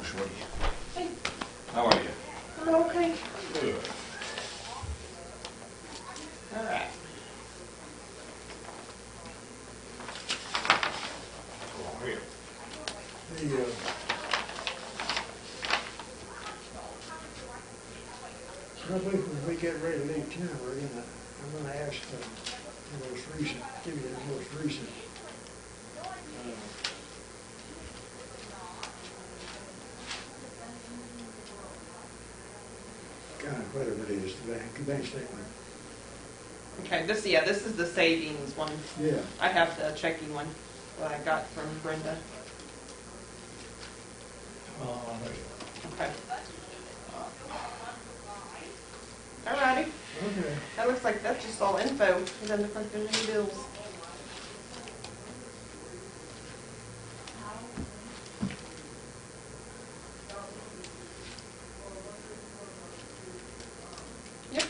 actually. Hey, How are you? I'm okay. Good. All right. Go on here. Probably when we get ready to leave town, I'm gonna ask the most recent, give you the most recent. God, whatever it is, the bank statement. Okay, this is the savings one. Yeah. I have the checking one that I got from Brenda. Okay. All righty. Okay. That looks like that's just all info. It doesn't look like there's any bills. Yep.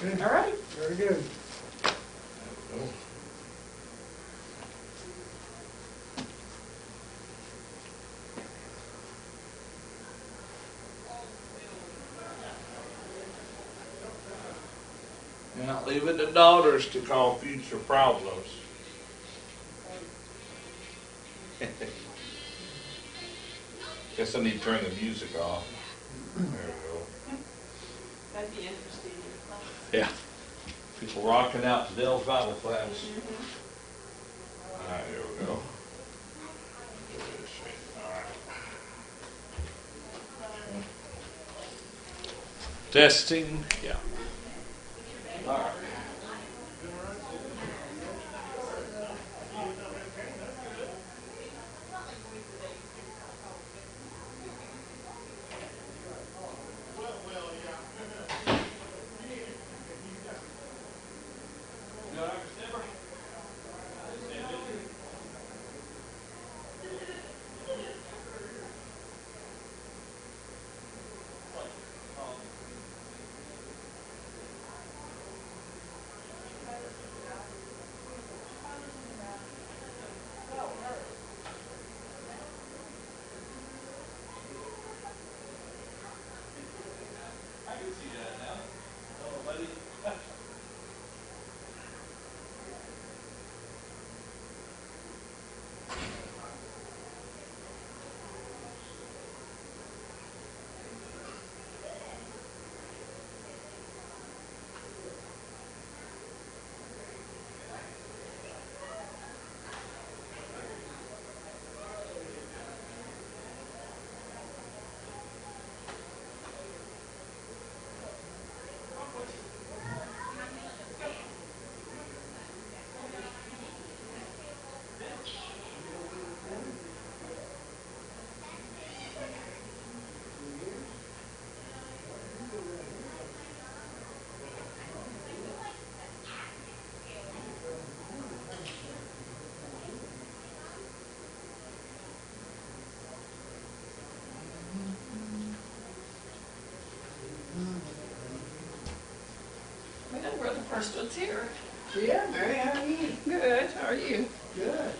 Okay. All right. Very good. You're not leaving the daughters to cause future problems. Guess I need to turn the music off. There we go. That'd be interesting. Yeah. People rocking out to Dell's Bible class. All right, here we go. All right. Testing, yeah. All right. Well, we're the first ones here. Yeah, Mary, how are you? Good. How are you? Good.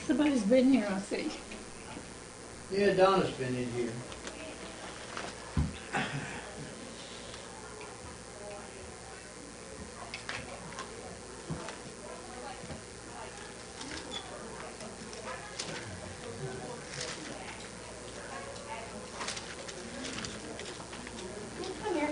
Somebody's been here, I see. Yeah, Donna's been in here. Come here.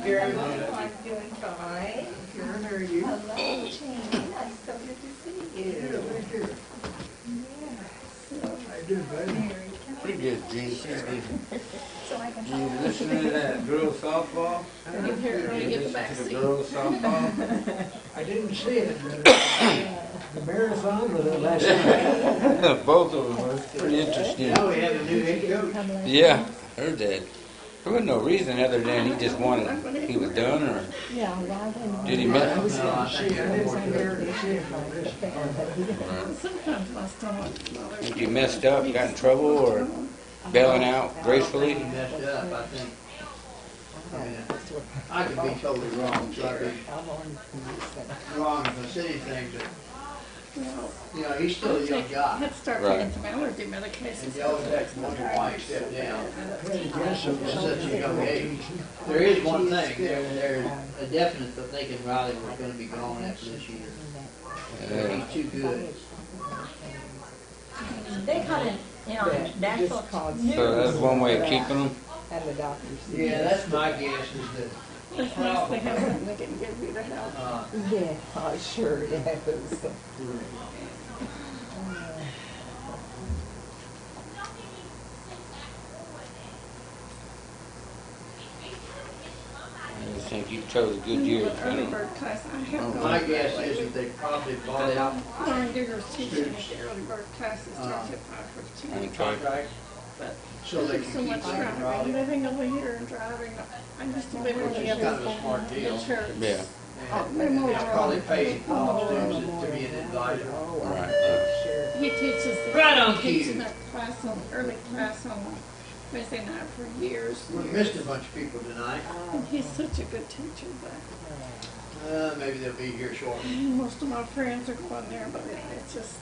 Karen, I'm doing fine. Karen, how are you? Hello, Jane. It's so good to see you. Yeah, right here. Yeah. How you doing, buddy? Mary, Pretty good, Gene. She's good. so I can You listening to that girls softball? Get here, let me get the You back listen to seat. the girls softball? I didn't see it, but the marathon was it last night? Both of them were pretty interesting. Now we have a new head coach. Yeah, heard that. There wasn't no reason other than he just wanted, he was done, or Yeah, well, I didn't. did he miss? No, I think that was there to see if I missed it. Sometimes my stomach bothers Think me. you messed up, got in trouble, or bailing out gracefully? He messed up, I think. I mean, I could be totally wrong, so I'd be wrong if I said anything, but, Well, you know, he's still a young I guy. had to start Right. taking some allergy medications. And you always have to wonder why he stepped down Yes, it at was such a young age. There is one thing, there's a definite for thinking Riley was gonna be gone after this year. He's too good. They caught it, natural news. So that's one way of keeping him. And the doctors. Yeah, that's my guess is that, It's nice to have something that can give you the help. Yeah, I sure it is. I just think you chose a good year. But early bird class, I have gone. my guess is that they probably bought out Lauren Digger's teaching at the early bird classes starts at 5:15. contract, But so they so can much keep driving, Riley. living over here and driving. I used to live Which on is the kind of other a smart side deal. of the church. Yeah, And it's probably paid off to be an advisor. right. He teaches. Right on Teaches cue. that class on, early class on Wednesday night for years. We missed a bunch of people tonight. And he's such a good teacher, but Maybe they'll be here shortly. most of my friends are going there, but it's just,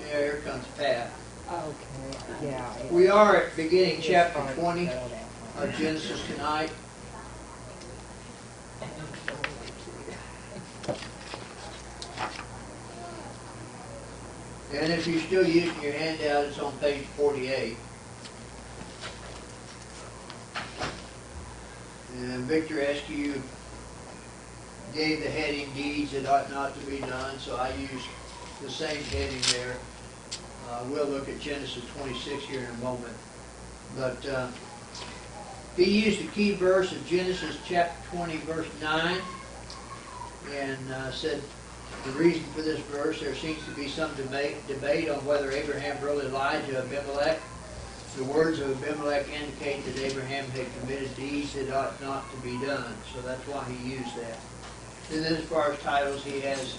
Yeah, here comes Pat. Okay, yeah. We are at beginning chapter 20 of Genesis tonight. And if you're still using your handout, it's on page 48. And Victor Askew gave the heading deeds that ought not to be done, so I used the same heading there. We'll look at Genesis 26 here in a moment. But he used the key verse of Genesis chapter 20, verse 9, and said the reason for this verse, there seems to be some debate on whether Abraham really lied to Abimelech. The words of Abimelech indicate that Abraham had committed deeds that ought not to be done, so that's why he used that. And then as far as titles, he has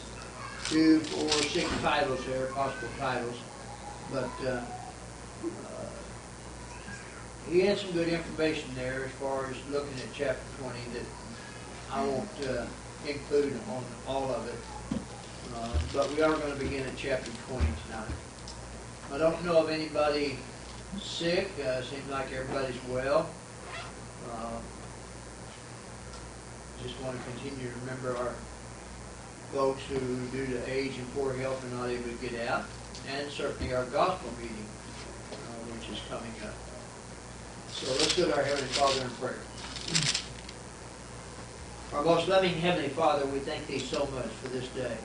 2, 4, 6 titles there, possible titles. But he had some good information there as far as looking at chapter 20 that I won't include on all of it. But we are going to begin at chapter 20 tonight. I don't know of anybody sick. Seems like everybody's well. Just want to continue to remember our folks who, due to age and poor health, are not able to get out. And certainly our gospel meeting, which is coming up. So let's go to our Heavenly Father in prayer. Our most loving Heavenly Father, we thank Thee so much for this day,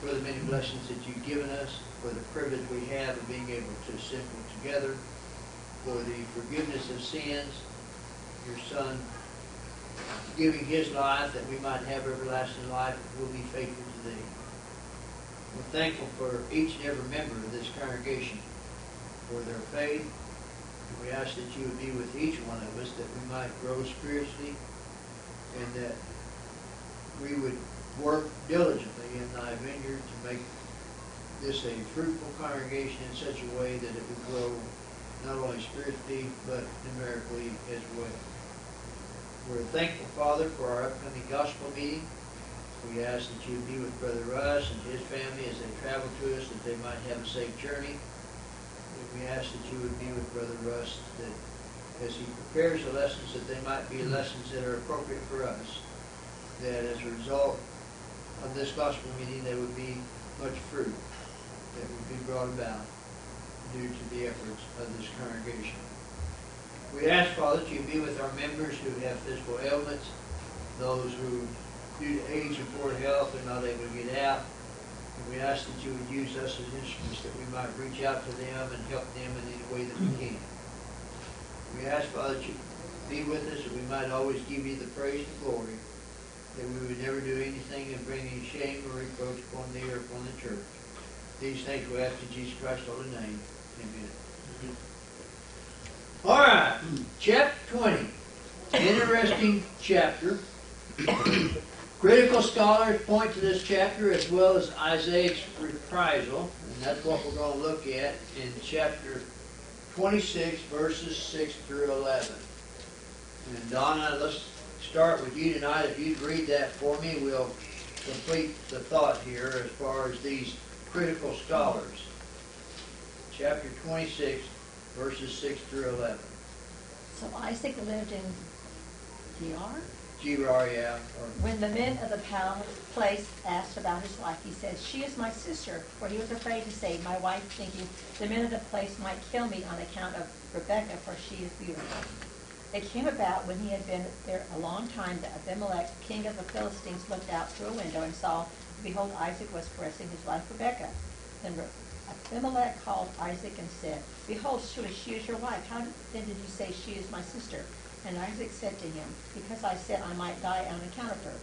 for the many blessings that You've given us, for the privilege we have of being able to assemble together, for the forgiveness of sins, Your Son giving His life that we might have everlasting life and will be faithful to Thee. We're thankful for each and every member of this congregation, for their faith. And we ask that You would be with each one of us, that we might grow spiritually, and that we would work diligently in Thy vineyard to make this a fruitful congregation in such a way that it would grow not only spiritually, but numerically as well. We're thankful, Father, for our upcoming gospel meeting. We ask that You would be with Brother Russ and his family as they travel to us, that they might have a safe journey. And we ask that You would be with Brother Russ, that as he prepares the lessons, that they might be lessons that are appropriate for us, that as a result of this gospel meeting, there would be much fruit that would be brought about due to the efforts of this congregation. We ask, Father, that You be with our members who have physical ailments, those who, due to age and poor health, are not able to get out. And we ask that You would use us as instruments, that we might reach out to them and help them in any way that we can. We ask, Father, that You be with us, that we might always give You the praise and glory, that we would never do anything and bring any shame or reproach upon Thee or upon the church. These things we ask in Jesus Christ's holy name. Amen. All right, chapter 20. interesting chapter. Critical scholars point to this chapter as well as Isaac's reprisal, and that's what we're going to look at in chapter 26, verses 6 through 11. And Donna, let's start with you tonight. If you'd read that for me, we'll complete the thought here as far as these critical scholars. Chapter 26, verses 6 through 11. So Isaac lived in Gerar. Gerar, yeah. When the men of the place asked about his wife, he said, "She is my sister," for he was afraid to say, "My wife," thinking the men of the place might kill me on account of Rebekah, for she is beautiful. It came about when he had been there a long time that Abimelech, king of the Philistines, looked out through a window and saw, behold, Isaac was caressing his wife Rebekah. Then Abimelech called Isaac and said, "Behold, surely she is your wife. How then did you say she is my sister?" And Isaac said to him, "Because I said I might die on account of her."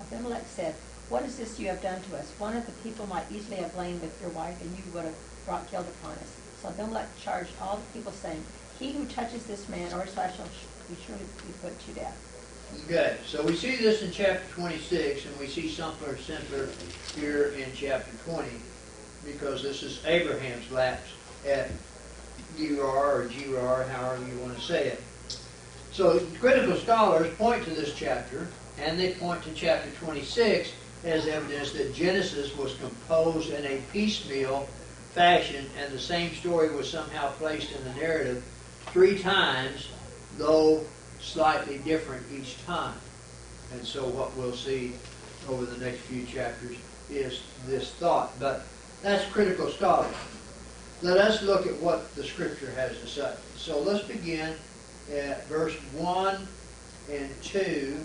Abimelech said, "What is this you have done to us? One of the people might easily have lain with your wife, and you would have brought guilt upon us." So Abimelech charged all the people, saying, "He who touches this man or his wife shall surely be put to death." Okay, so we see this in chapter 26, and we see something similar here in chapter 20, because this is Abraham's lapse at Gerar, however you want to say it. So critical scholars point to this chapter, and they point to chapter 26 as evidence that Genesis was composed in a piecemeal fashion, and the same story was somehow placed in the narrative 3 times, though slightly different each time. And so what we'll see over the next few chapters is this thought. But that's critical scholarship. Let us look at what the Scripture has to say. So let's begin at verse 1 and 2.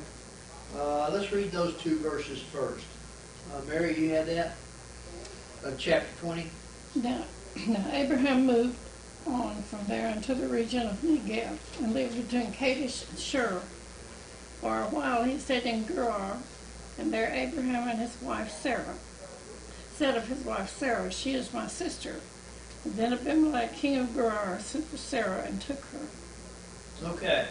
Let's read those 2 verses first. Mary, you had that? Chapter 20? Now Abraham moved on from there into the region of Negev and lived between Kadesh and Shur. For a while he stayed in Gerar, and there Abraham and his wife Sarah said of his wife Sarah, "She is my sister." And then Abimelech, king of Gerar, sent for Sarah and took her. Okay.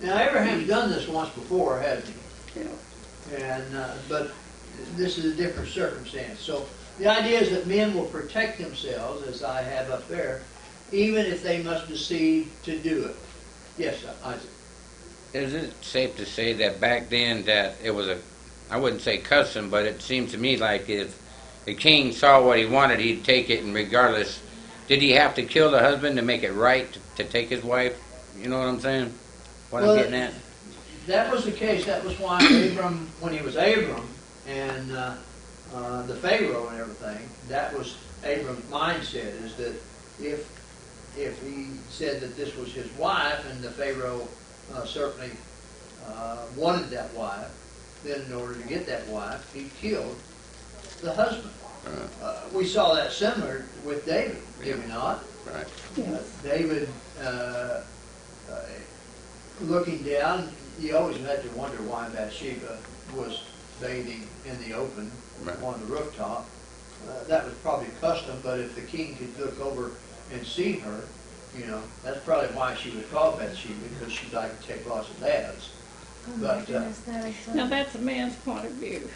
Now Abraham's done this once before, hasn't he? Yeah. And but this is a different circumstance. So the idea is that men will protect themselves, as I have up there, even if they must deceive to do it. Yes, Isaac. Is it safe to say that back then that it was I wouldn't say custom, but it seems to me like if the king saw what he wanted, he'd take it, and regardless, did he have to kill the husband to make it right to take his wife? You know what I'm saying? What I'm getting at? That was the case. That was why Abram, when he was Abram, and the Pharaoh and everything, that was Abram's mindset, is that if he said that this was his wife, and the Pharaoh certainly wanted that wife, then in order to get that wife, he killed the husband. We saw that similar with David, did we not? Right. Yes. David, looking down, you always had to wonder why Bathsheba was bathing in the open on the rooftop. That was probably custom, but if the king could look over and see her, that's probably why she was called Bathsheba, because she liked to take lots of baths. But Now that's a man's point of view.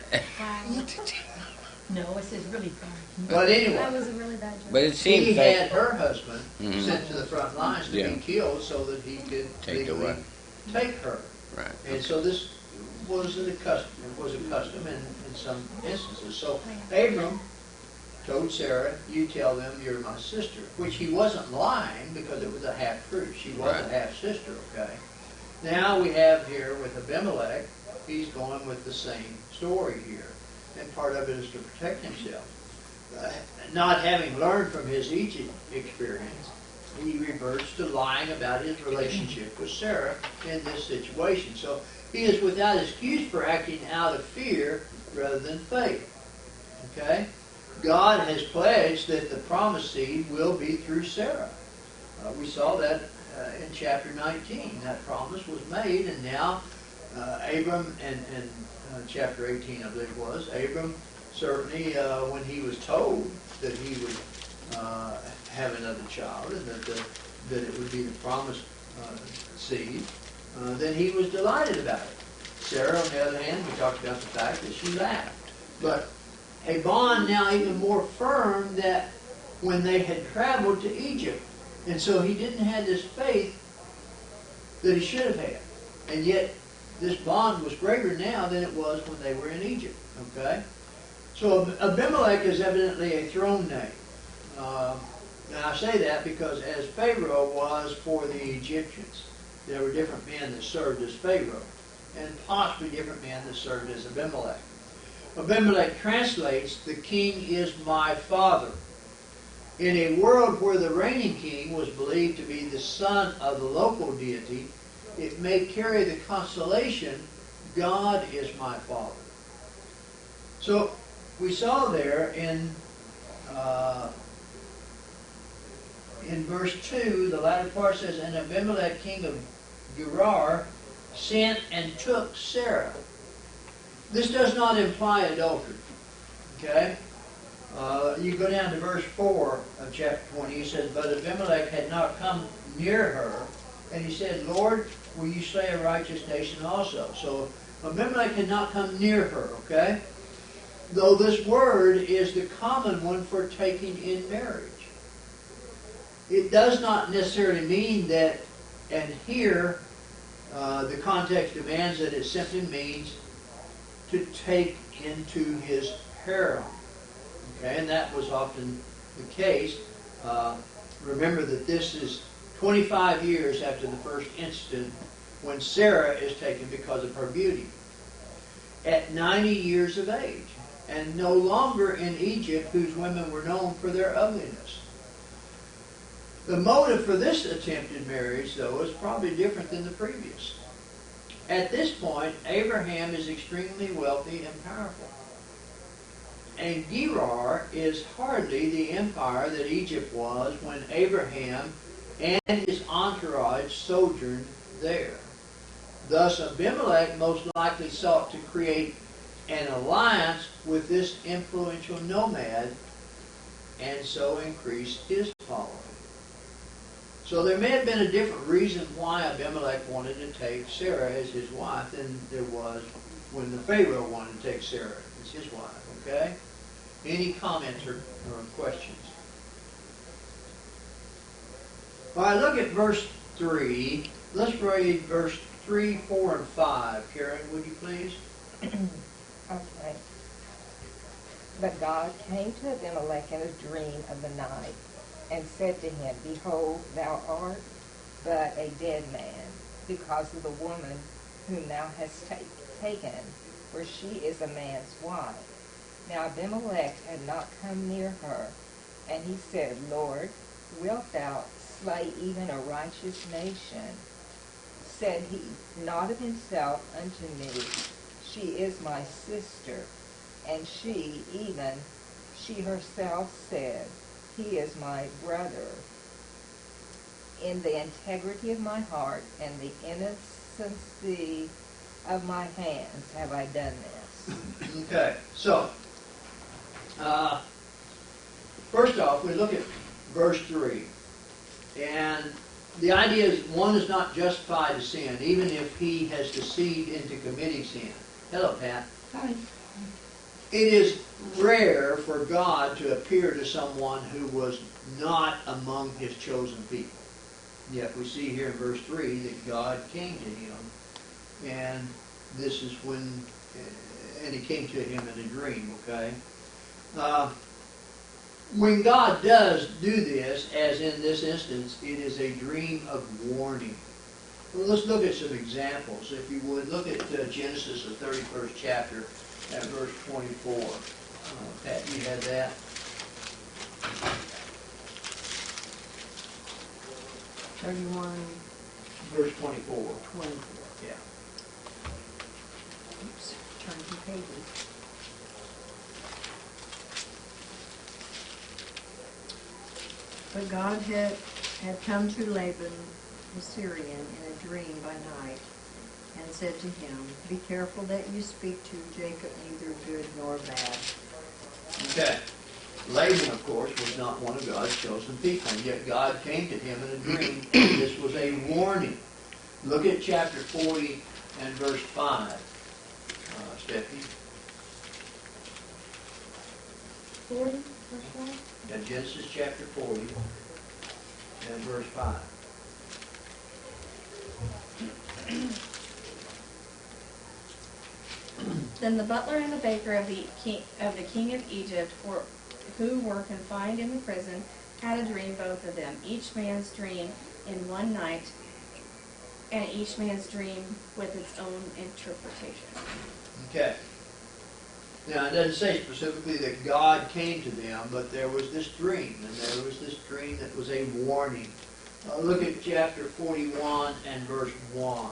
No, it's really bad. but anyway, That was a really bad joke. But it seems he like had her husband Mhm. sent to the front lines to Yeah. be killed so that he could Take the legally wife. take her. right. And so this was a custom. It was a custom in some instances. So Abram told Sarah, "You tell them you're my sister," which he wasn't lying, because it was a half-truth. She was a Right. half-sister, okay? Now we have here with Abimelech, he's going with the same story here. And part of it is to protect himself. Not having learned from his Egypt experience, he reverts to lying about his relationship with Sarah in this situation. So he is without excuse for acting out of fear rather than faith. Okay? God has pledged that the promised seed will be through Sarah. We saw that in chapter 19. That promise was made, and now Abram, and chapter 18 I believe it was, Abram certainly, when he was told that he would have another child, and that it would be the promised seed, then he was delighted about it. Sarah, on the other hand, we talked about the fact that she laughed. But a bond now even more firm that when they had traveled to Egypt. And so he didn't have this faith that he should have had. And yet, this bond was greater now than it was when they were in Egypt. Okay? So Abimelech is evidently a throne name. And I say that because as Pharaoh was for the Egyptians, there were different men that served as Pharaoh, and possibly different men that served as Abimelech. Abimelech translates, "The king is my father." In a world where the reigning king was believed to be the son of the local deity, it may carry the consolation, "God is my father." So we saw there in verse 2, the latter part says, "And Abimelech, king of Gerar, sent and took Sarah." This does not imply adultery. Okay? You go down to verse 4 of chapter 20. He says, "But Abimelech had not come near her, and he said, Lord, will you slay a righteous nation also?" So Abimelech had not come near her, okay? Though this word is the common one for taking in marriage. It does not necessarily mean that, and here the context demands that it simply means to take into his harem. Okay, and that was often the case. Remember that this is 25 years after the first incident when Sarah is taken because of her beauty. At 90 years of age, and no longer in Egypt, whose women were known for their ugliness. The motive for this attempted marriage, though, is probably different than the previous. At this point, Abraham is extremely wealthy and powerful. And Gerar is hardly the empire that Egypt was when Abraham and his entourage sojourned there. Thus, Abimelech most likely sought to create an alliance with this influential nomad and so increase his following. So there may have been a different reason why Abimelech wanted to take Sarah as his wife than there was when the Pharaoh wanted to take Sarah as his wife, okay? Any comments or questions? All right, look at verse 3. Let's read verse 3, 4, and 5. Karen, would you please? Okay. But God came to Abimelech in a dream of the night, and said to him, Behold, thou art but a dead man, because of the woman whom thou hast taken, for she is a man's wife. Now Abimelech had not come near her, and he said, Lord, wilt thou slay even a righteous nation? Said he not of himself unto me, She is my sister. And she herself said, He is my brother. In the integrity of my heart and the innocency of my hands have I done this. Okay, so, first off, we look at verse 3. And the idea is one is not justified to sin, even if he has deceived into committing sin. Hello, Pat. Hi. It is rare for God to appear to someone who was not among his chosen people. Yet we see here in verse 3 that God came to him, and this is when, and he came to him in a dream, okay? When God does do this, as in this instance, it is a dream of warning. Well, let's look at some examples. If you would, look at Genesis, the 31st chapter, at verse 24. Pat, you had that? Verse 24. 24. Yeah. Oops, turn two pages. But God had come to Laban the Syrian in a dream by night, and said to him, Be careful that you speak to Jacob neither good nor bad. Okay. Laban, of course, was not one of God's chosen people, and yet God came to him in a dream, and this was a warning. Look at chapter 40 and verse 5, Stephanie. 40, verse 1? Yeah, Genesis chapter 40 and verse 5. Then the butler and the baker of the king of Egypt, who were confined in the prison, had a dream, both of them, each man's dream in one night, and each man's dream with its own interpretation. Okay. Now, it doesn't say specifically that God came to them, but there was this dream, and there was this dream that was a warning. Look at chapter 41 and verse 1.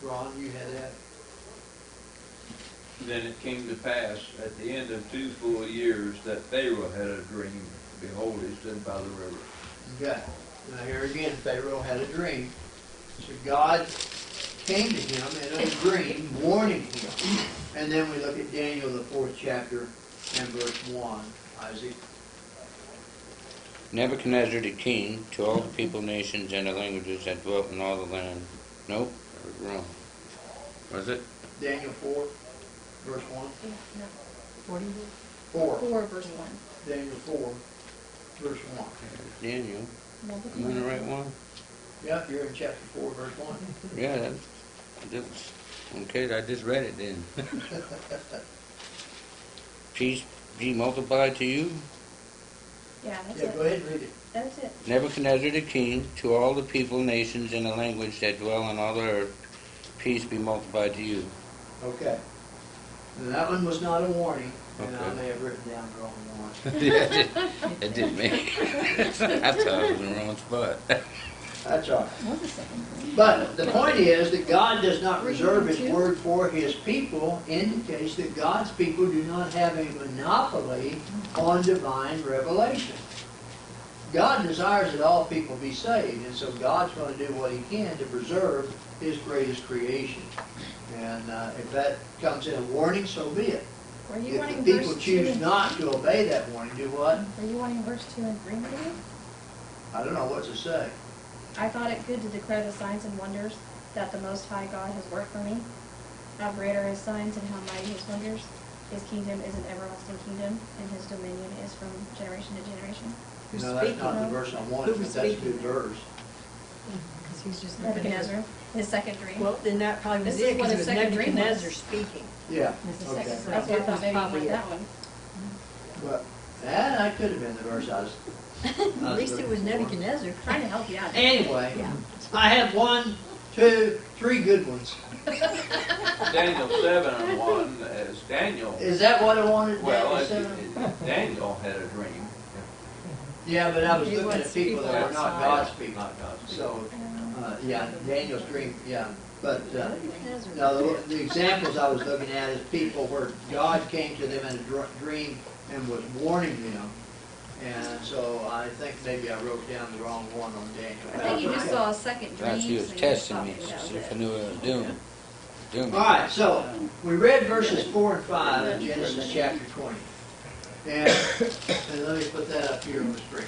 Ron, you had that? Then it came to pass at the end of 2 full years that Pharaoh had a dream. Behold, he stood by the river. Okay. Now here again, Pharaoh had a dream. So God came to him in a dream, warning him. And then we look at Daniel, the 4th chapter, and verse 1. Isaac. Nebuchadnezzar the king, to all the people, nations, and the languages that dwelt in all the land. Nope, I was wrong. Was it? Daniel 4, verse 1. No, 4. 4, verse 1. Daniel 4, verse 1. Daniel. Well, Am I in the right one? Yeah, you're in chapter 4, verse 1. Yeah, that's okay. I just read it then. Peace be multiplied to you. Yeah, that's Yeah, it. go ahead and read it. That's it. Nebuchadnezzar the king, to all the people, nations, and the language that dwell on all the earth, peace be multiplied to you. Okay. And that one was not a warning, and I Okay. may have written down the wrong one. Yeah, it didn't make I thought I was in the wrong spot. That's all right. But the point is that God does not reserve His word for His people, indicates that God's people do not have a monopoly on divine revelation. God desires that all people be saved, and so God's going to do what He can to preserve His greatest creation. And if that comes in a warning, so be it. Were you If wanting the people verse choose 2? not to obey that warning, do what? Were you wanting verse 2 and 3 maybe? I don't know what to say. I thought it good to declare the signs and wonders that the Most High God has worked for me. How great are His signs and how mighty His wonders. His kingdom is an everlasting kingdom, and His dominion is from generation to generation. Who's No, that's speaking? not the verse I wanted, Who was but that's a speaking good there? verse. Because he's just looking at Nebuchadnezzar, his second dream. Well, then that probably was This is it, what because it his was second dream was. Nebuchadnezzar speaking. Yeah, His second okay. dream. That's why I thought maybe you Probably wanted it. that one. But that could have been the verse I was. At least it was looking for. Nebuchadnezzar. Trying to help you out. Anyway, Yeah. I have 1, 2, 3 good ones. Daniel 7 and 1, as Daniel, Is that what I wanted? well, Daniel 7? Daniel had a dream, Yeah, but I was He looking wants at people that were not outside. God's people. not God's. So, yeah, Daniel's dream, yeah. But Nebuchadnezzar. no, the examples I was looking at is people where God came to them in a dream and was warning them. And so I think maybe I wrote down the wrong one on Daniel. I think you just saw a second dream. Perhaps he was so you just testing thought me, maybe that was see if I it. knew what I was doing. Doing. All right, so we read verses 4 and 5 in Genesis chapter 20. And let me put that up here on the screen.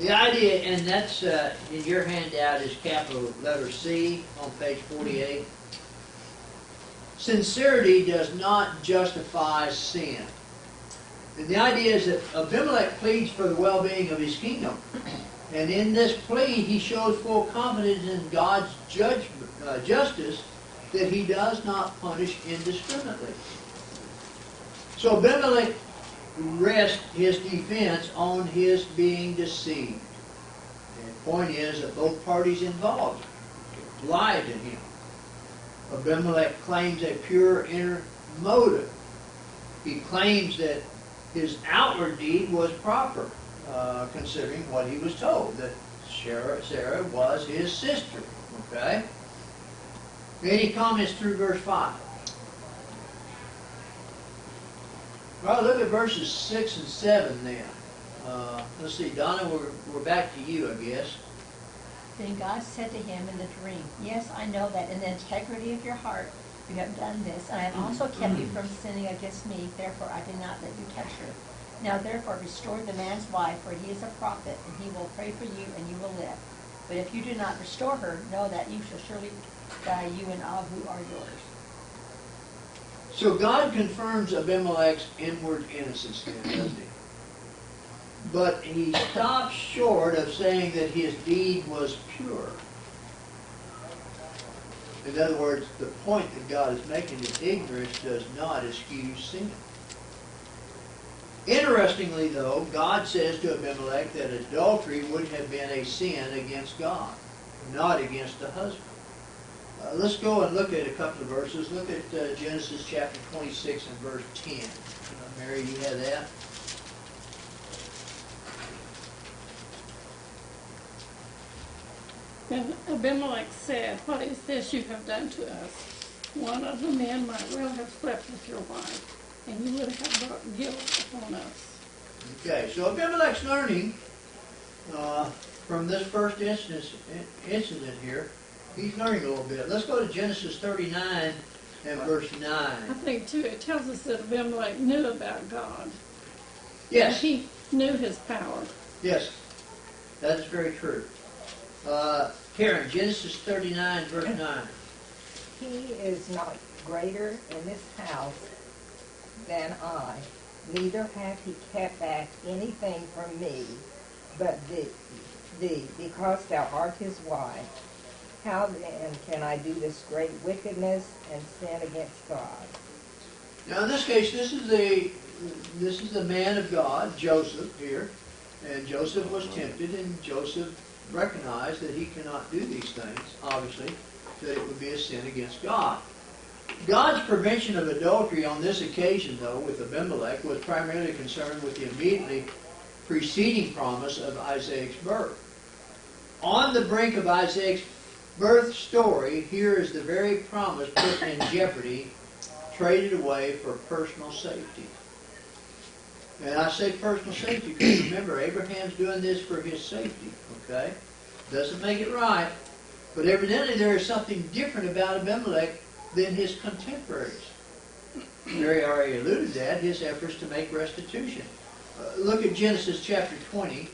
The idea, and that's in your handout, is capital letter C on page 48. Sincerity does not justify sin. And the idea is that Abimelech pleads for the well-being of his kingdom. And in this plea, he shows full confidence in God's justice, that He does not punish indiscriminately. So Abimelech rests his defense on his being deceived. And the point is that both parties involved lied to him. Abimelech claims a pure inner motive. He claims that his outward deed was proper, considering what he was told, that Sarah was his sister. Okay? Any comments through verse 5? Well, look at verses 6 and 7 then. Let's see, Donna, we're back to you, I guess. Then God said to him in the dream, Yes, I know that in the integrity of your heart you have done this, and I have also kept you from sinning against me, therefore I did not let you touch her. Now therefore restore the man's wife, for he is a prophet, and he will pray for you, and you will live. But if you do not restore her, know that you shall surely die, you and all who are yours. So God confirms Abimelech's inward innocence then, doesn't he? But he stops short of saying that his deed was pure. In other words, the point that God is making is ignorance does not excuse sin. Interestingly, though, God says to Abimelech that adultery would have been a sin against God, not against the husband. Let's go and look at a couple of verses. Look at Genesis chapter 26 and verse 10. Mary, you have that? And Abimelech said, "What is this you have done to us? One of the men might well have slept with your wife, and you would have brought guilt upon us." Okay, so Abimelech's learning from this first incident here. He's learning a little bit. Let's go to Genesis 39 and verse 9. I think, too, it tells us that Abimelech knew about God. Yes, He knew his power. yes, that is very true. Karen, Genesis 39 verse 9. He is not greater in this house than I, neither hath he kept back anything from me, but thee, because thou art his wife. How then can I do this great wickedness and sin against God? Now in this case, this is the man of God, Joseph here, and Joseph was tempted, and Joseph recognized that he cannot do these things, obviously, that it would be a sin against God. God's prevention of adultery on this occasion, though, with Abimelech, was primarily concerned with the immediately preceding promise of Isaac's birth. On the brink of Isaac's birth story, here is the very promise put in jeopardy, traded away for personal safety. And I say personal safety because remember, Abraham's doing this for his safety, okay? Doesn't make it right, but evidently there is something different about Abimelech than his contemporaries. Mary already alluded to that, his efforts to make restitution. Look at Genesis chapter 20,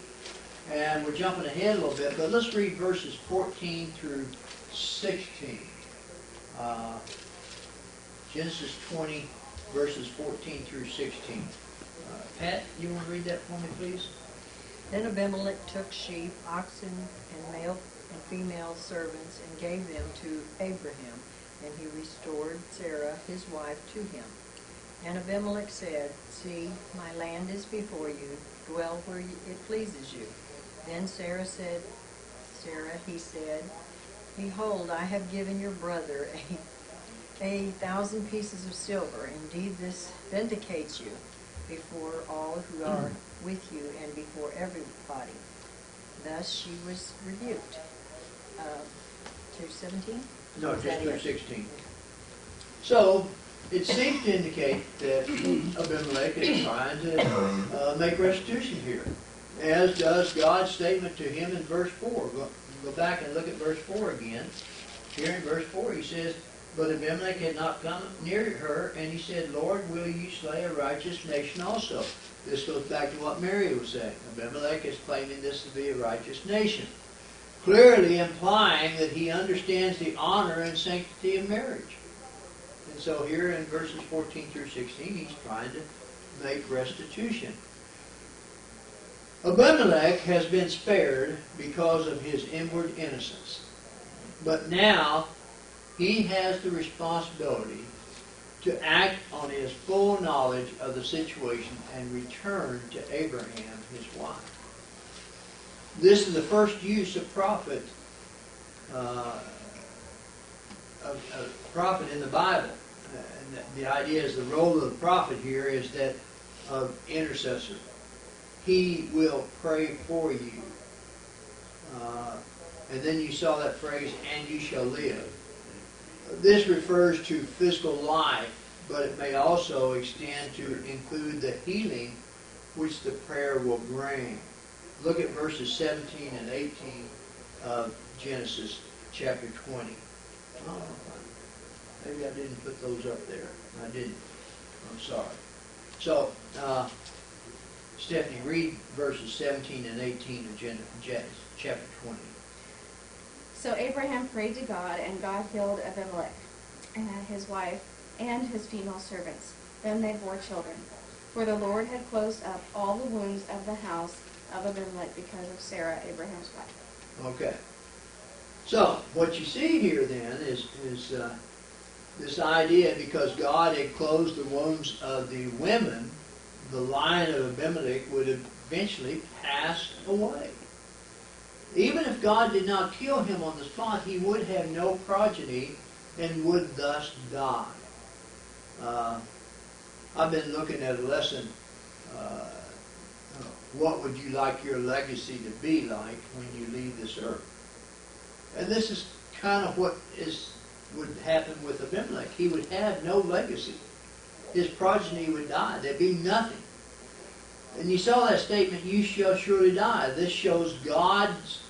and we're jumping ahead a little bit, but let's read verses 14 through 16. Genesis 20, verses 14 through 16. Pat, you want to read that for me, please? Then Abimelech took sheep, oxen, and male and female servants, and gave them to Abraham, and he restored Sarah his wife to him. And Abimelech said, See, my land is before you, dwell where it pleases you. Then he said, Behold, I have given your brother 1,000 pieces of silver. Indeed, this vindicates you before all who are with you and before everybody. Thus she was rebuked. To 17? No, Is just that through it? 16. So, it seems to indicate that Abimelech is trying to make restitution here, as does God's statement to him in verse 4. Go back and look at verse 4 again. Here in verse 4 he says, But Abimelech had not come near her, and he said, Lord, will you slay a righteous nation also? This goes back to what Mary was saying. Abimelech is claiming this to be a righteous nation, clearly implying that he understands the honor and sanctity of marriage. And so here in verses 14 through 16, he's trying to make restitution. Abimelech has been spared because of his inward innocence. But now he has the responsibility to act on his full knowledge of the situation and return to Abraham, his wife. This is the first use of prophet in the Bible. And the idea is the role of the prophet here is that of intercessor. He will pray for you. And then you saw that phrase, and you shall live. This refers to physical life, but it may also extend to include the healing which the prayer will bring. Look at verses 17 and 18 of Genesis chapter 20. Oh, maybe I didn't put those up there. I didn't. I'm sorry. So, Stephanie, read verses 17 and 18 of Genesis chapter 20. So Abraham prayed to God, and God healed Abimelech and his wife and his female servants. Then they bore children. For the Lord had closed up all the wounds of the house of Abimelech because of Sarah, Abraham's wife. Okay. So, what you see here then is this idea, because God had closed the wombs of the women, the line of Abimelech would eventually pass away. Even if God did not kill him on the spot, he would have no progeny and would thus die. I've been looking at a lesson, what would you like your legacy to be like when you leave this earth? And this is kind of what would happen with Abimelech. He would have no legacy. His progeny would die. There'd be nothing. And you saw that statement, you shall surely die. This shows God's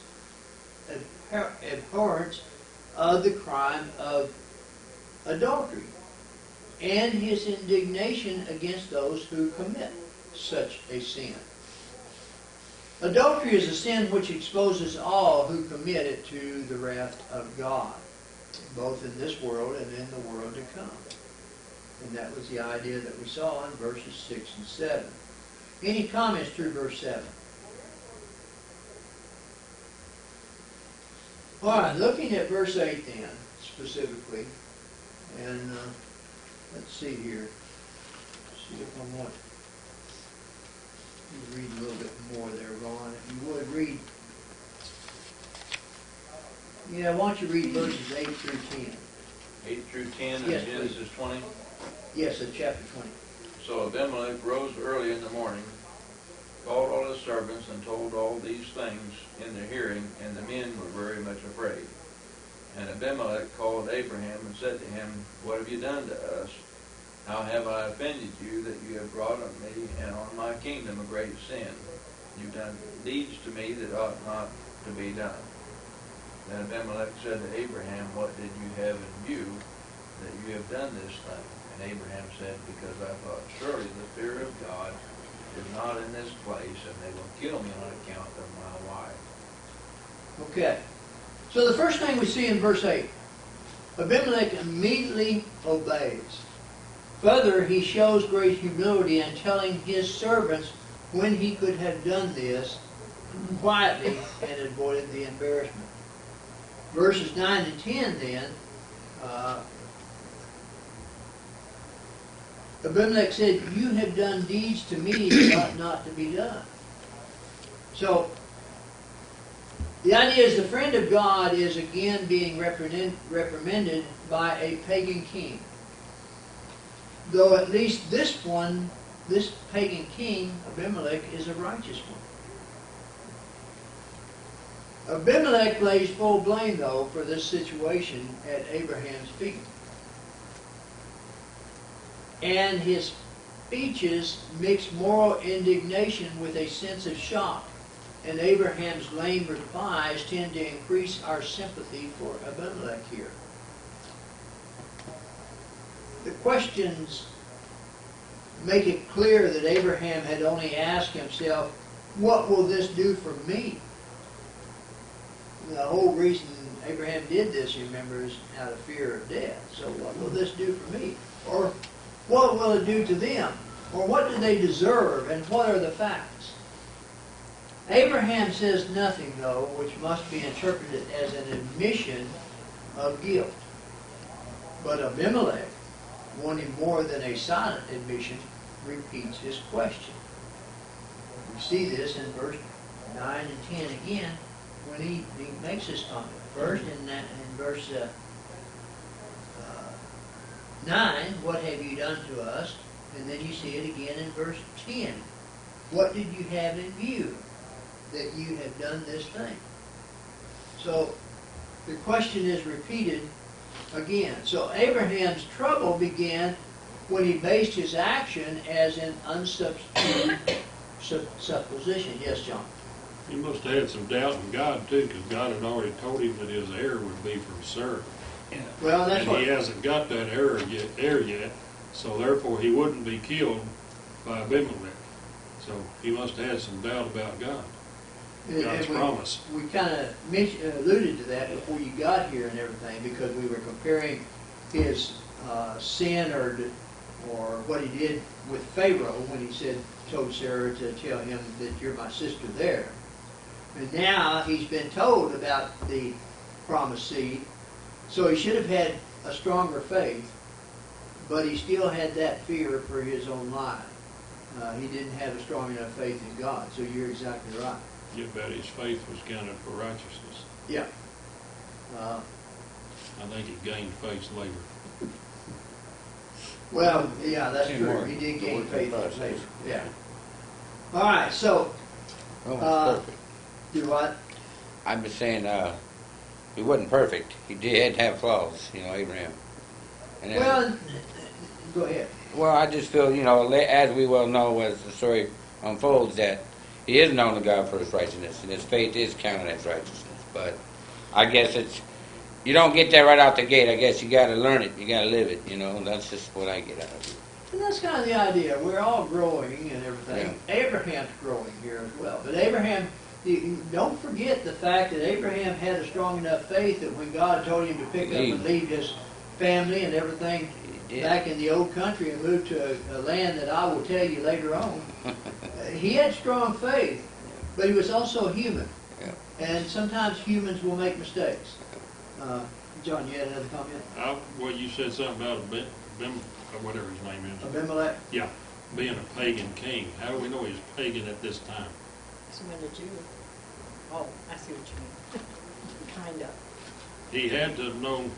abhorrence of the crime of adultery and his indignation against those who commit such a sin. Adultery is a sin which exposes all who commit it to the wrath of God, both in this world and in the world to come. And that was the idea that we saw in verses 6 and 7. Any comments through verse 7? All right, looking at verse 8 then, specifically, and let's see here. See if I want you read a little bit more there, Ron. If you would, read. Yeah, why don't you read verses 8 through 10? 8 through 10 of Yes, Genesis 20. Yes, in chapter 20. So Abimelech rose early in the morning, called all his servants, and told all these things in their hearing, and the men were very much afraid. And Abimelech called Abraham and said to him, What have you done to us? How have I offended you that you have brought on me and on my kingdom a great sin? You've done deeds to me that ought not to be done. Then Abimelech said to Abraham, What did you have in view that you have done this thing? And Abraham said, Because I thought, surely the fear of God is not in this place, and they will kill me on account of my wife. Okay. So the first thing we see in verse 8, Abimelech immediately obeys. Further, he shows great humility in telling his servants when he could have done this quietly and avoided the embarrassment. Verses 9 and 10 then, Abimelech said, You have done deeds to me that ought not to be done. So, the idea is the friend of God is again being reprimanded by a pagan king. Though at least this pagan king, Abimelech, is a righteous one. Abimelech lays full blame, though, for this situation at Abraham's feet. And his speeches mix moral indignation with a sense of shock. And Abraham's lame replies tend to increase our sympathy for Abimelech here. The questions make it clear that Abraham had only asked himself, what will this do for me? The whole reason Abraham did this, you remember, is out of fear of death. So what will this do for me? Or what will it do to them? Or what do they deserve, and what are the facts? Abraham says nothing, though, which must be interpreted as an admission of guilt. But Abimelech, wanting more than a silent admission, repeats his question. We see this in verse 9 and 10 again when he makes this comment. First in verse 9, what have you done to us? And then you see it again in verse 10. What did you have in view that you have done this thing? So the question is repeated again. So Abraham's trouble began when he based his action as an unsubstantiated supposition. Yes, John? He must have had some doubt in God, too, because God had already told him that his heir would be from Sarah. Well, that's and what... he hasn't got that heir yet, so therefore he wouldn't be killed by Abimelech. So he must have had some doubt about God. God's And promise. we kind of alluded to that before you got here and everything, because we were comparing his sin or what he did with Pharaoh when he told Sarah to tell him that you're my sister there. And now he's been told about the promised seed, so he should have had a stronger faith, but he still had that fear for his own life. He didn't have a strong enough faith in God, so you're exactly right. You bet his faith was counted for righteousness. Yeah. I think he gained faith later. Well, yeah, that's Two true. more. He did gain Work faith process. later. Yeah. All right, so, Oh, perfect. do what? I'm just saying, he wasn't perfect. He did have flaws, Abraham. And then- Well, go ahead. well, I just feel, as we well know as the story unfolds, that he is known to God for his righteousness, and his faith is counted as righteousness. But I guess you don't get that right out the gate. I guess you got to learn it. You got to live it. That's just what I get out of it. And that's kind of the idea. We're all growing and everything. Yeah. Abraham's growing here as well. But Abraham, don't forget the fact that Abraham had a strong enough faith that when God told him to pick up and leave his family and everything back in the old country and move to a land that I will tell you later on, he had strong faith, but he was also human. Yeah. And sometimes humans will make mistakes. John, you had another comment? Well, you said something about whatever his name is. Abimelech? Yeah, being a pagan king. How do we know he's pagan at this time? She went to Jew. Oh, I see what you mean. Kind of. He had to have known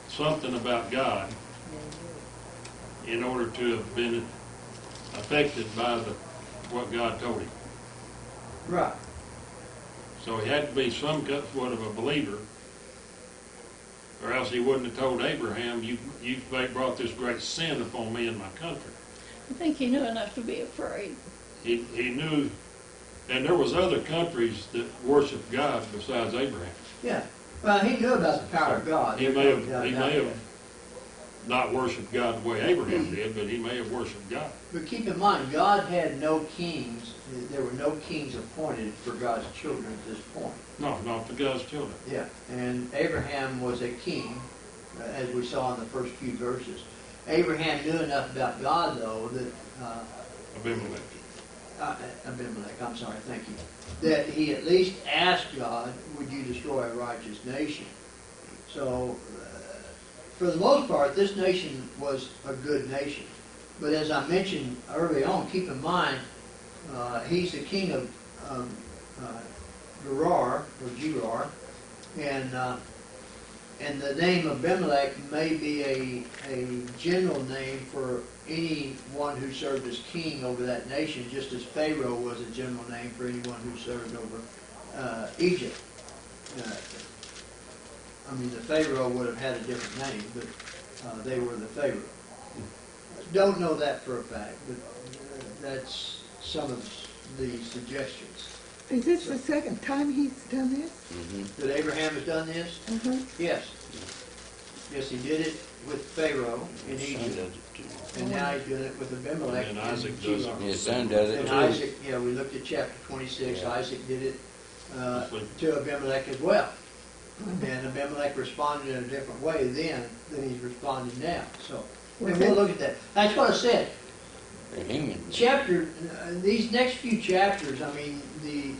something about God in order to have been affected by what God told him. Right. So he had to be somewhat of a believer, or else he wouldn't have told Abraham, you brought this great sin upon me and my country. I think he knew enough to be afraid. He knew, and there was other countries that worshiped God besides Abraham. Yeah. Well, he knew about the power of God. He may have not worshipped God the way Abraham did, but he may have worshipped God. But keep in mind, God had no kings. There were no kings appointed for God's children at this point. No, not for God's children. Yeah. And Abraham was a king, as we saw in the first few verses. Abraham knew enough about God, though, that Abimelech. Abimelech, I'm sorry, thank you, that he at least asked God, would you destroy a righteous nation? So, for the most part, this nation was a good nation. But as I mentioned early on, keep in mind, he's the king of Gerar, and the name Abimelech may be a general name for anyone who served as king over that nation, just as Pharaoh was a general name for anyone who served over Egypt. The Pharaoh would have had a different name, but they were the Pharaoh. Don't know that for a fact, but that's some of the suggestions. Is this the second time he's done this? Mm-hmm. That Abraham has done this? Yes. Yes, he did it with Pharaoh in Egypt. And now he's doing it with Abimelech. And Isaac does it. His son does it And too. Isaac, we looked at chapter 26. Yeah. Isaac did it to Abimelech as well. And Abimelech responded in a different way then than he's responding now. So, and we'll look at that. That's what I said. They're human. These next few chapters, the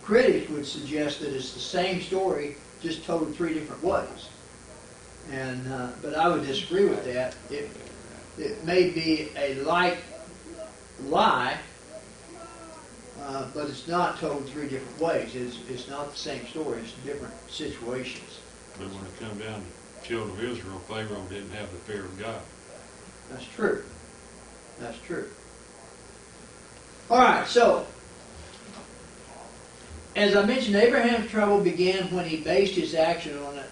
critics would suggest that it's the same story, just told three different ways. And but I would disagree with that. It may be a like lie, but it's not told three different ways. It's not the same story. It's different situations. But when it come down to children of Israel, Pharaoh didn't have the fear of God. That's true. That's true. All right, so as I mentioned, Abraham's trouble began when he based his action on an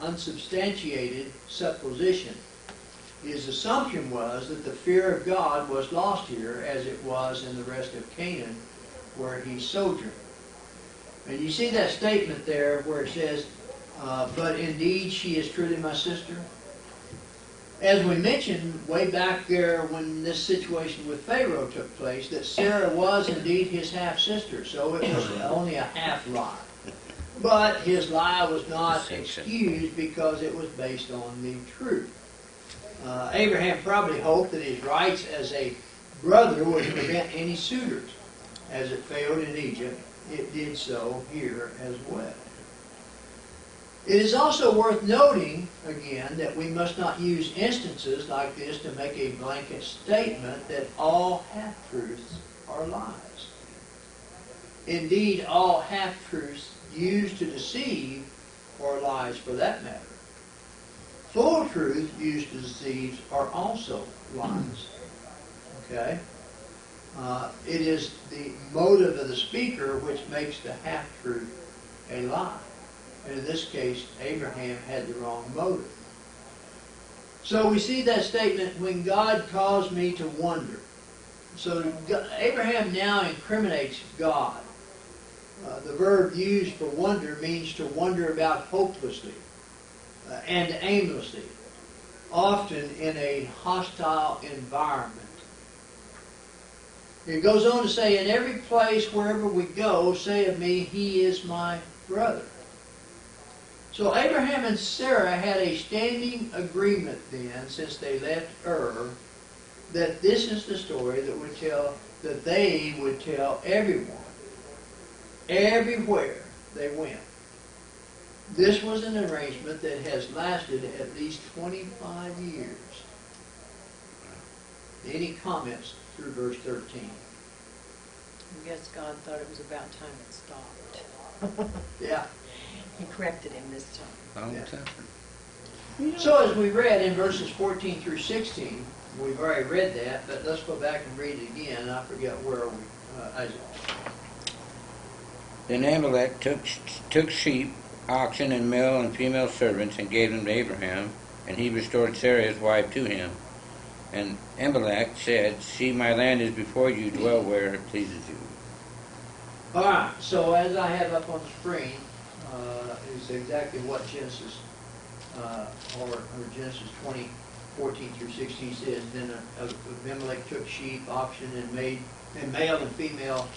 unsubstantiated supposition. His assumption was that the fear of God was lost here, as it was in the rest of Canaan, where he sojourned. And you see that statement there where it says, but indeed she is truly my sister. As we mentioned way back there when this situation with Pharaoh took place, that Sarah was indeed his half-sister, so it was only a half lie. But his lie was not excused because it was based on the truth. Abraham probably hoped that his rights as a brother would prevent any suitors. As it failed in Egypt, it did so here as well. It is also worth noting, again, that we must not use instances like this to make a blanket statement that all half-truths are lies. Indeed, all half-truths used to deceive are lies for that matter. Full truth used to deceive are also lies. Okay? It is the motive of the speaker which makes the half-truth a lie. And in this case, Abraham had the wrong motive. So we see that statement, when God caused me to wonder. So Abraham now incriminates God. The verb used for wonder means to wonder about hopelessly and aimlessly, often in a hostile environment. It goes on to say, in every place, wherever we go, say of me, he is my brother. So Abraham and Sarah had a standing agreement then, since they left Ur, that this is the story that they would tell everyone, everywhere they went. This was an arrangement that has lasted at least 25 years. Any comments through verse 13? I guess God thought it was about time it stopped. Yeah. He corrected him this time. Yeah. So as we read in verses 14 through 16, we've already read that, but let's go back and read it again. I forget where we, Isaac. Then Amalek took sheep, oxen, and male and female servants, and gave them to Abraham, and he restored Sarah his wife to him. And Amalek said, see, my land is before you, dwell where it pleases you. All right, so as I have up on the screen, is exactly what Genesis, or Genesis 20, 14 through 16 says. Then Abimelech took sheep, oxen, and male and female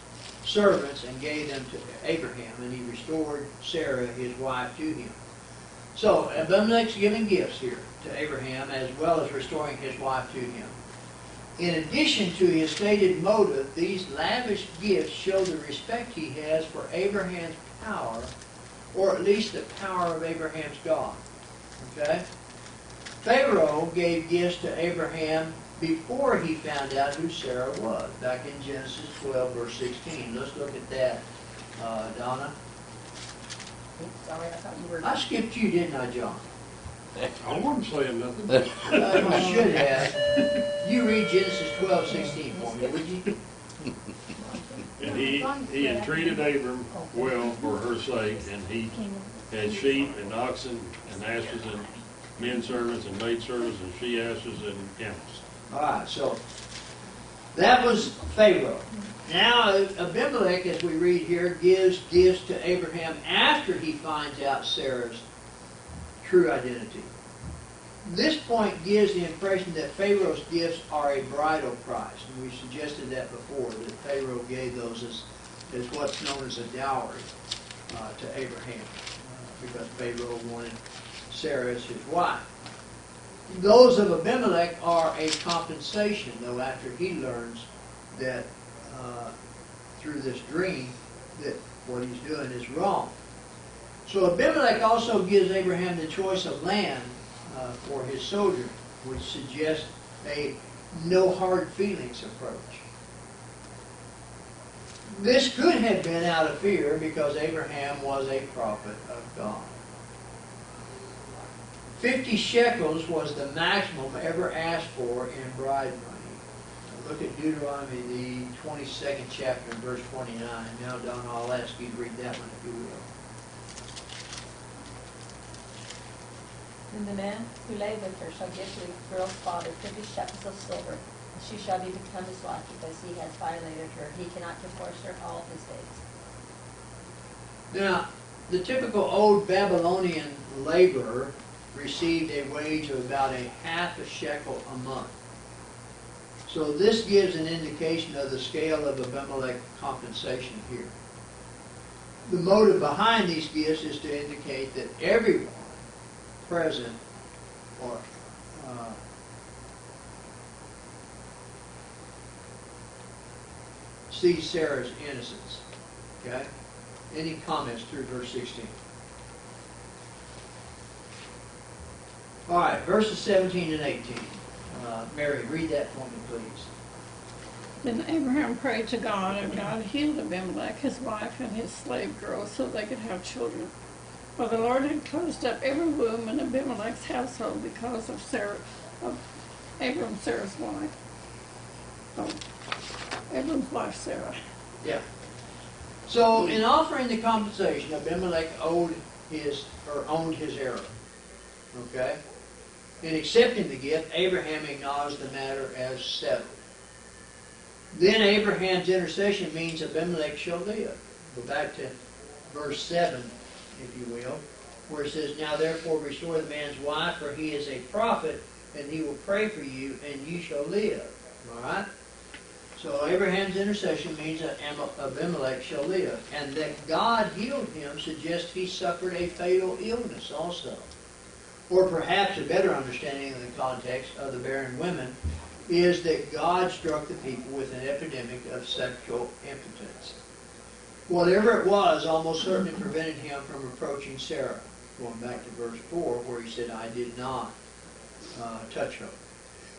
servants, and gave them to Abraham, and he restored Sarah, his wife, to him. So Abimelech's giving gifts here to Abraham, as well as restoring his wife to him. In addition to his stated motive, these lavish gifts show the respect he has for Abraham's power, or at least the power of Abraham's God. Okay? Pharaoh gave gifts to Abraham before he found out who Sarah was, back in Genesis 12, verse 16. Let's look at that, Donna. Sorry, I thought you were... I skipped you, didn't I, John? I wasn't saying nothing. You should have. You read Genesis 12, 16 for me, would you? And he entreated Abram well for her sake, and he had sheep and oxen and asses and men servants and maid servants and she asses and camels. All right, so that was Pharaoh. Now Abimelech, as we read here, gives gifts to Abraham after he finds out Sarah's true identity. This point gives the impression that Pharaoh's gifts are a bridal price, and we suggested that before, that Pharaoh gave those as what's known as a dowry to Abraham, because Pharaoh wanted Sarah as his wife. Those of Abimelech are a compensation, though, after he learns that through this dream that what he's doing is wrong. So Abimelech also gives Abraham the choice of land for his sojourn, which suggests a no hard feelings approach. This could have been out of fear because Abraham was a prophet of God. 50 shekels was the maximum ever asked for in bride money. Look at Deuteronomy, the 22nd chapter, and verse 29. Now, Don, I'll ask you to read that one if you will. And the man who lay with her shall give to the girl's father 50 shekels of silver, and she shall be become his wife, because he has violated her. He cannot divorce her all his days. Now, the typical old Babylonian laborer received a wage of about a half a shekel a month. So this gives an indication of the scale of Abimelech's compensation here. The motive behind these gifts is to indicate that everyone present or sees Sarah's innocence. Okay? Any comments through verse 16? All right, verses 17 and 18. Mary, read that for me, please. Then Abraham prayed to God, and God healed Abimelech, his wife, and his slave girls so they could have children. For the Lord had closed up every womb in Abimelech's household because of Sarah's wife. Oh, Abram's wife, Sarah. Yeah. So, in offering the compensation, Abimelech owned his error. Okay? In accepting the gift, Abraham acknowledged the matter as settled. Then Abraham's intercession means Abimelech shall live. Go back to verse 7, if you will, where it says, Now therefore restore the man's wife, for he is a prophet, and he will pray for you, and you shall live. All right? So Abraham's intercession means that Abimelech shall live. And that God healed him suggests he suffered a fatal illness also. Or perhaps a better understanding of the context of the barren women is that God struck the people with an epidemic of sexual impotence. Whatever it was almost certainly prevented him from approaching Sarah. Going back to verse 4 where he said, I did not touch her.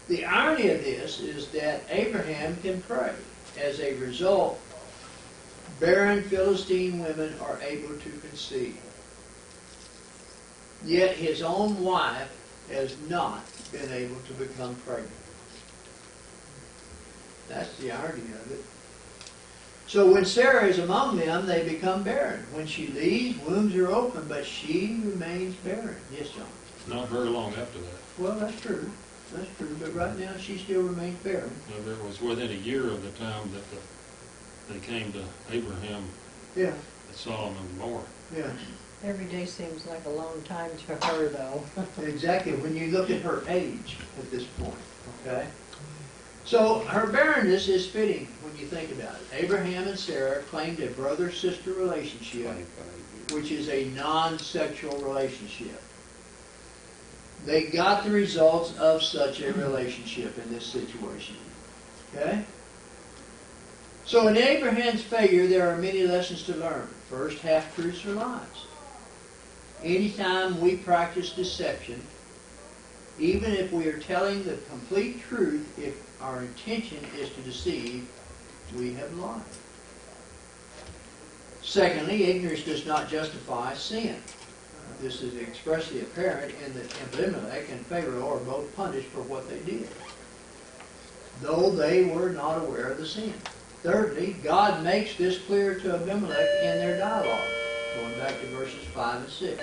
The irony of this is that Abraham can pray. As a result, barren Philistine women are able to conceive. Yet his own wife has not been able to become pregnant. That's the irony of it. So when Sarah is among them, they become barren. When she leaves, wombs are open, but she remains barren. Yes, John? Not very long after that. Well, that's true. That's true. But right now, she still remains barren. Now, there was within a year of the time that they came to Abraham, Yeah. that Solomon born. Yeah. Every day seems like a long time to her, though. Exactly. When you look at her age at this point. Okay? So her barrenness is fitting when you think about it. Abraham and Sarah claimed a brother-sister relationship, which is a non-sexual relationship. They got the results of such a relationship in this situation. Okay? So in Abraham's failure, there are many lessons to learn. First, half-truths are lies. Anytime we practice deception, even if we are telling the complete truth, if our intention is to deceive, we have lied. Secondly, ignorance does not justify sin. This is expressly apparent in that Abimelech and Pharaoh are both punished for what they did, though they were not aware of the sin. Thirdly, God makes this clear to Abimelech in their dialogue, going back to verses 5 and 6.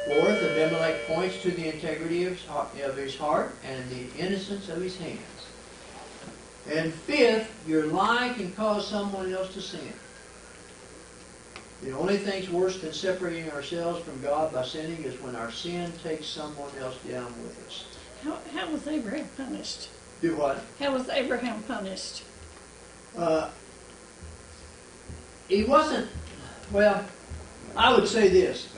Fourth, Abimelech points to the integrity of his heart and the innocence of his hands. And fifth, your lie can cause someone else to sin. The only things worse than separating ourselves from God by sinning is when our sin takes someone else down with us. How was Abraham punished? Do what? How was Abraham punished? He wasn't, well, I would say this.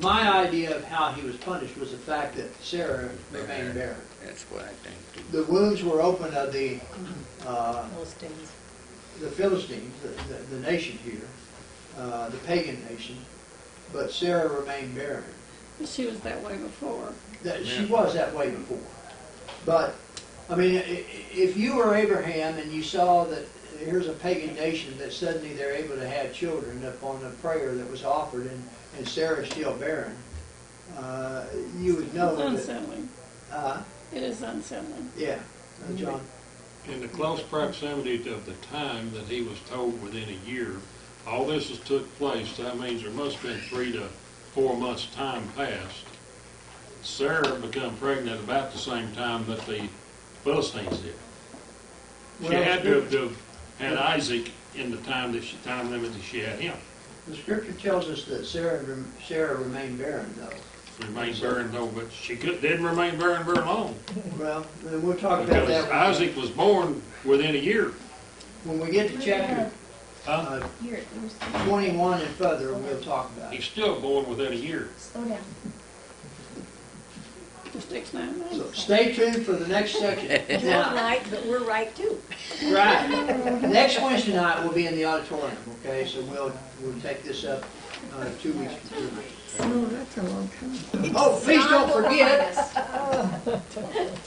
My idea of how he was punished was the fact that Sarah remained barren. That's what I think. The wombs were open of the Philistines. the Philistines, the nation here, the pagan nation, but Sarah remained barren. She was that way before. She was that way before. But, I mean, if you were Abraham and you saw that here's a pagan nation that suddenly they're able to have children upon the prayer that was offered and Sarah's still barren, you would know It's unsettling. It is unsettling. Yeah. John? In the close proximity of the time that he was told within a year, all this has took place. That means there must have been 3 to 4 months time passed. Sarah became pregnant about the same time that the Philistines did. She had to have had Isaac in the time limit that she had him. The scripture tells us that Sarah remained barren, though. remained barren, though, but she didn't remain barren very long. Well, then we'll talk about Because that Isaac was born within a year. when we get to chapter Huh? 21 and further, we'll talk about it. He's still born within a year. Slow down. Just takes 9 months. So stay tuned for the next section. You're Now, right, but we're right too. right, next Wednesday night will be in the auditorium, okay? So we'll take this up 2 weeks before. Oh, that's a long time. Oh, please don't God will forget, find us.